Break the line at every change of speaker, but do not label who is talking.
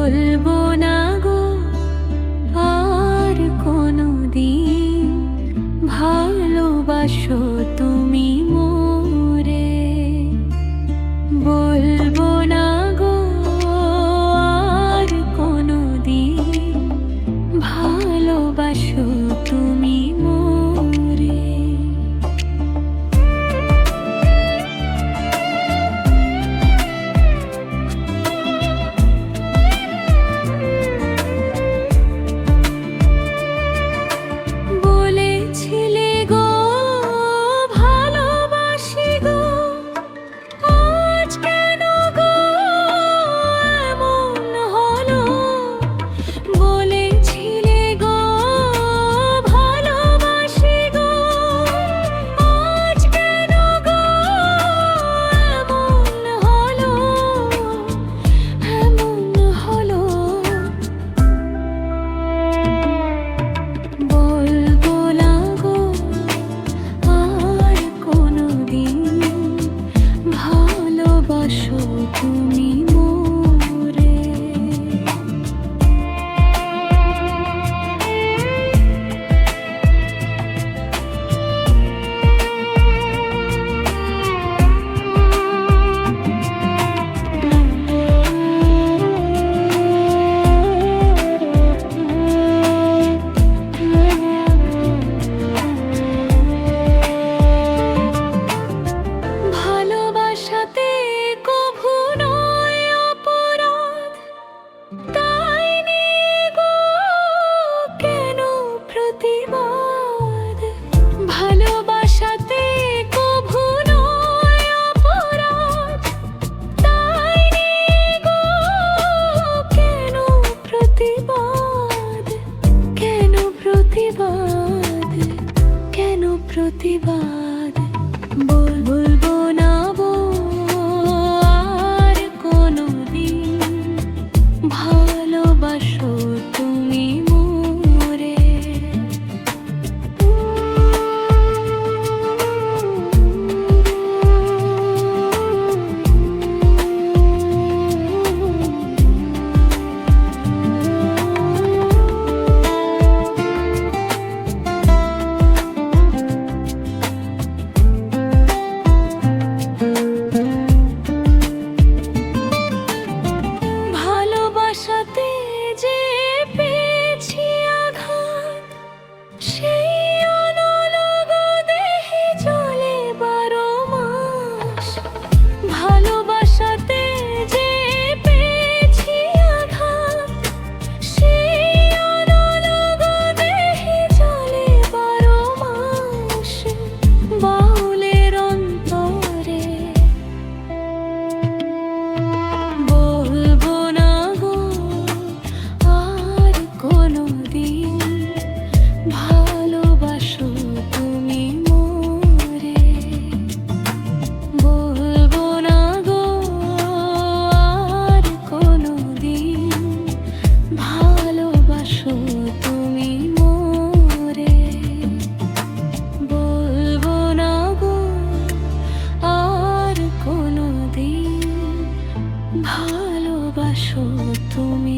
বলবো না গো আর কোনোদিন ভালোবাসো তুমি মোরে। বলবো না গো আর কোনোদিন ভালোবাসো তুমি মোরে। বলেছিলে গো ভালোবাসি গো, আজ কেন গো এমন হলো? বলেছিলে গো ভালোবাসি গো, আজ কেন গো এমন হলো? এমন হলো। বলবো না গো আর কোনোদিন ভালোবাসো তুমি মোরে। ভালোবাসাতে কভু নয় অপরাধ, তাই নিয়ে গো কেন প্রতিবাদ? ভালোবাসাতে কভু নয় অপরাধ, তাই নিয়ে গো কেন প্রতিবাদ? কেন প্রতিবাদ? কেন প্রতিবাদ? বলবো না গো আর কোনোদিন ভালোবাসো তুমি মোরে। ভালোবাসাতে যে পেয়েছি আঘাত, সেই অনলগ দেহে জ্বলে 12 মাস। ভালোবাসাতে যে পেয়েছি আঘাত, সেই অনলগ দেহে জ্বলে 12 মাস। বাউলের অন্তরে বলবো না গো আর কোনোদিন ভালোবাসো তুমি মোরে। বলবো না গো আর কোনোদিন ভালোবাসো তুমি মোরে। বলবো না গো আর কোনোদিন ভালোবাসো তুমি